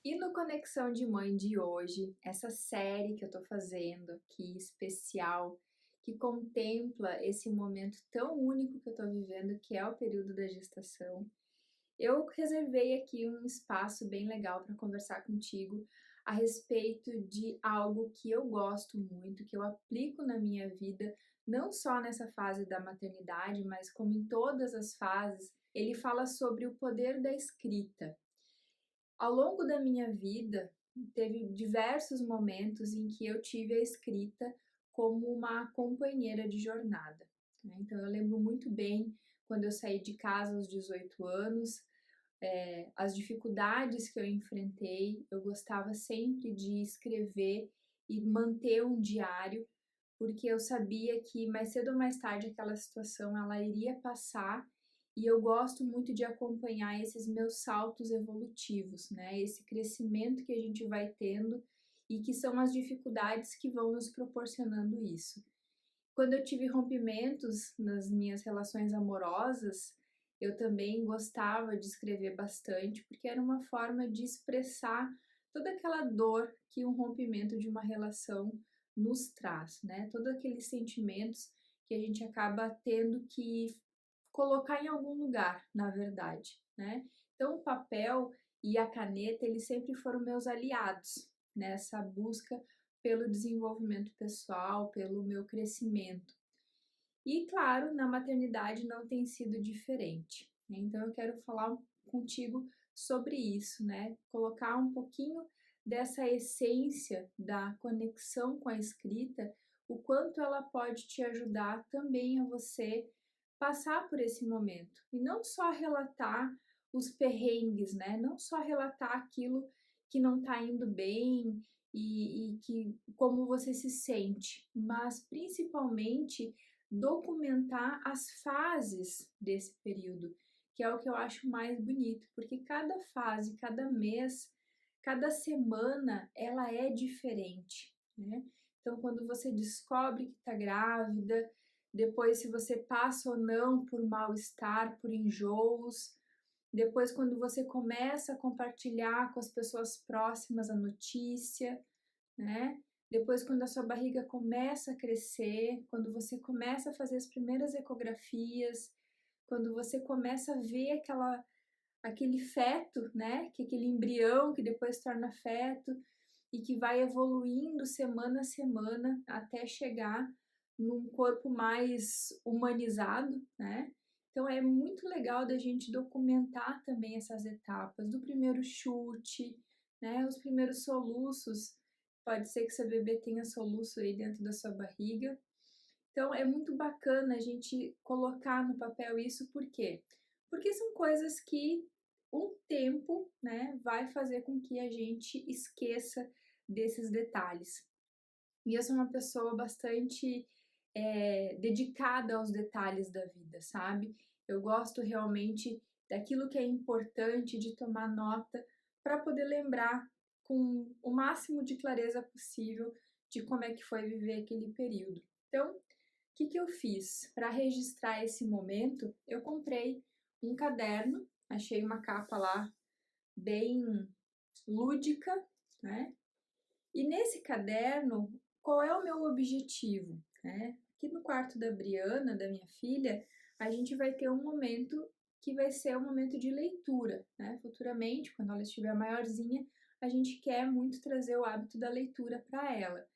E no Conexão de Mãe de hoje, essa série que eu tô fazendo aqui, especial, que contempla esse momento tão único que eu tô vivendo, que é o período da gestação, eu reservei aqui um espaço bem legal para conversar contigo a respeito de algo que eu gosto muito, que eu aplico na minha vida, não só nessa fase da maternidade, mas como em todas as fases. Ele fala sobre o poder da escrita. Ao longo da minha vida, teve diversos momentos em que eu tive a escrita como uma companheira de jornada, né. Então eu lembro muito bem quando eu saí de casa aos 18 anos, as dificuldades que eu enfrentei, eu gostava sempre de escrever e manter um diário, porque eu sabia que mais cedo ou mais tarde aquela situação ela iria passar, e eu gosto muito de acompanhar esses meus saltos evolutivos, né? Esse crescimento que a gente vai tendo e que são as dificuldades que vão nos proporcionando isso. Quando eu tive rompimentos nas minhas relações amorosas, eu também gostava de escrever bastante, porque era uma forma de expressar toda aquela dor que um rompimento de uma relação nos traz, né? Todos aqueles sentimentos que a gente acaba tendo que colocar em algum lugar, na verdade, né? Então o papel e a caneta, eles sempre foram meus aliados nessa busca pelo desenvolvimento pessoal, pelo meu crescimento. E claro, na maternidade não tem sido diferente, né? Então eu quero falar contigo sobre isso, né? Colocar um pouquinho dessa essência da conexão com a escrita, o quanto ela pode te ajudar também a você passar por esse momento. E não só relatar os perrengues, né? Não só relatar aquilo que não está indo bem e que como você se sente, mas principalmente documentar as fases desse período, que é o que eu acho mais bonito, porque cada fase, cada mês, cada semana, ela é diferente, né? Então, quando você descobre que está grávida, depois se você passa ou não por mal-estar, por enjoos, depois quando você começa a compartilhar com as pessoas próximas a notícia, né? Depois, quando a sua barriga começa a crescer, quando você começa a fazer as primeiras ecografias, quando você começa a ver aquele feto, né? Que é aquele embrião que depois se torna feto e que vai evoluindo semana a semana até chegar num corpo mais humanizado, né? Então é muito legal da gente documentar também essas etapas do primeiro chute, né? Os primeiros soluços. Pode ser que seu bebê tenha soluço aí dentro da sua barriga. Então é muito bacana a gente colocar no papel isso, por quê? Porque são coisas que o tempo, né, vai fazer com que a gente esqueça desses detalhes. E eu sou uma pessoa bastante dedicada aos detalhes da vida, sabe? Eu gosto realmente daquilo que é importante, de tomar nota, para poder lembrar com o máximo de clareza possível de como é que foi viver aquele período. Então, o que que eu fiz? Para registrar esse momento, eu comprei um caderno, achei uma capa lá bem lúdica, né? E nesse caderno, qual é o meu objetivo, né? Aqui no quarto da Briana, da minha filha, a gente vai ter um momento que vai ser um momento de leitura, né? Futuramente, quando ela estiver maiorzinha, a gente quer muito trazer o hábito da leitura para ela.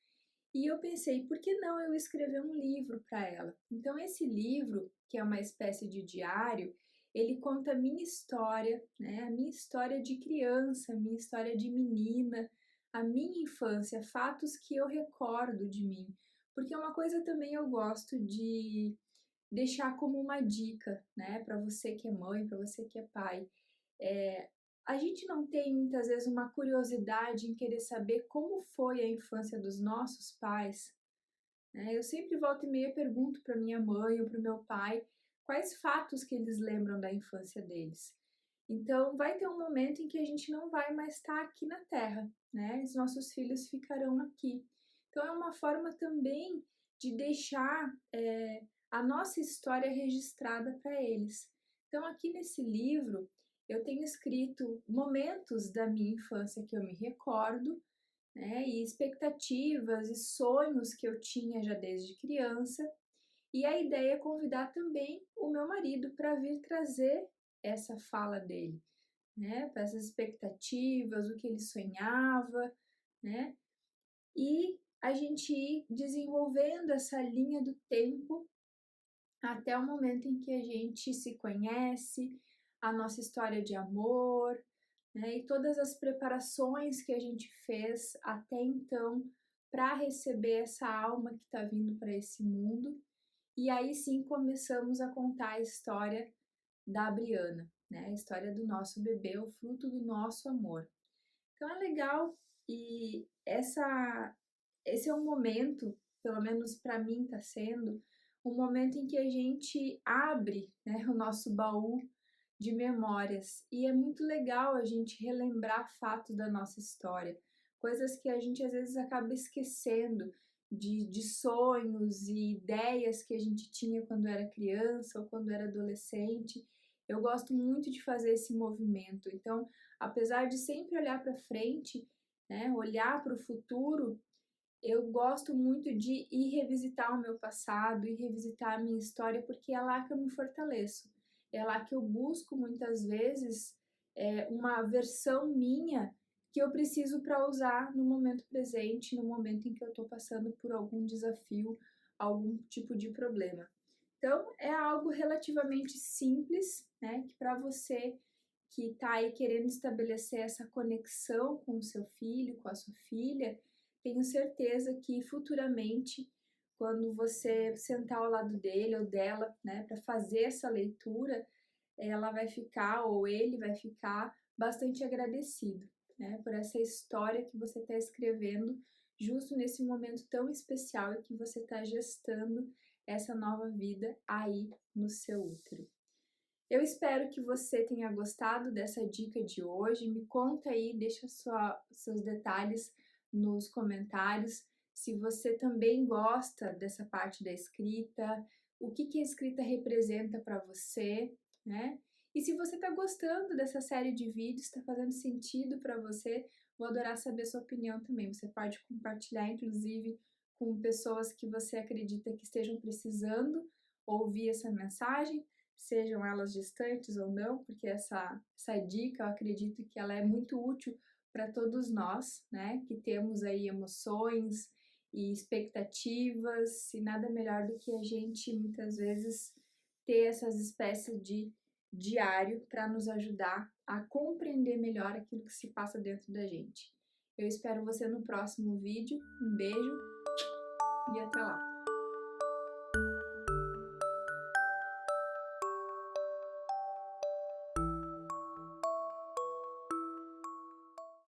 E eu pensei, por que não eu escrever um livro para ela? Então, esse livro, que é uma espécie de diário, ele conta a minha história, né? A minha história de criança, a minha história de menina, a minha infância, fatos que eu recordo de mim. Porque uma coisa também eu gosto de deixar como uma dica, né? Para você que é mãe, para você que é pai. É, a gente não tem muitas vezes uma curiosidade em querer saber como foi a infância dos nossos pais, né? Eu sempre volto e meia pergunto para minha mãe ou para o meu pai quais fatos que eles lembram da infância deles. Então, vai ter um momento em que a gente não vai mais estar aqui na Terra, né? Os nossos filhos ficarão aqui. Então, é uma forma também de deixar a nossa história registrada para eles. Então, aqui nesse livro, eu tenho escrito momentos da minha infância que eu me recordo, né, e expectativas e sonhos que eu tinha já desde criança. E a ideia é convidar também o meu marido para vir trazer essa fala dele, né, para essas expectativas, o que ele sonhava, né, e a gente ir desenvolvendo essa linha do tempo até o momento em que a gente se conhece, a nossa história de amor, né, e todas as preparações que a gente fez até então para receber essa alma que está vindo para esse mundo. E aí sim começamos a contar a história da Briana, né, a história do nosso bebê, o fruto do nosso amor. Então é legal e esse é um momento, pelo menos para mim está sendo, um momento em que a gente abre, né, o nosso baú de memórias. E é muito legal a gente relembrar fatos da nossa história, coisas que a gente às vezes acaba esquecendo, de sonhos e ideias que a gente tinha quando era criança ou quando era adolescente. Eu gosto muito de fazer esse movimento. Então, apesar de sempre olhar para frente, né, olhar para o futuro, eu gosto muito de ir revisitar o meu passado, ir revisitar a minha história, porque é lá que eu me fortaleço. É lá que eu busco muitas vezes uma versão minha que eu preciso para usar no momento presente, no momento em que eu estou passando por algum desafio, algum tipo de problema. Então, é algo relativamente simples, né? Que para você que está aí querendo estabelecer essa conexão com o seu filho, com a sua filha, tenho certeza que futuramente, quando você sentar ao lado dele ou dela, né, para fazer essa leitura, ela vai ficar ou ele vai ficar bastante agradecido, né, por essa história que você está escrevendo justo nesse momento tão especial e que você está gestando essa nova vida aí no seu útero. Eu espero que você tenha gostado dessa dica de hoje. Me conta aí, deixa seus detalhes nos comentários. Se você também gosta dessa parte da escrita, o que a escrita representa para você, né? E se você está gostando dessa série de vídeos, está fazendo sentido para você, vou adorar saber a sua opinião também. Você pode compartilhar, inclusive, com pessoas que você acredita que estejam precisando ouvir essa mensagem, sejam elas distantes ou não, porque essa dica eu acredito que ela é muito útil para todos nós, né, que temos aí emoções e expectativas, e nada melhor do que a gente muitas vezes ter essas espécies de diário para nos ajudar a compreender melhor aquilo que se passa dentro da gente. Eu espero você no próximo vídeo. Um beijo e até lá!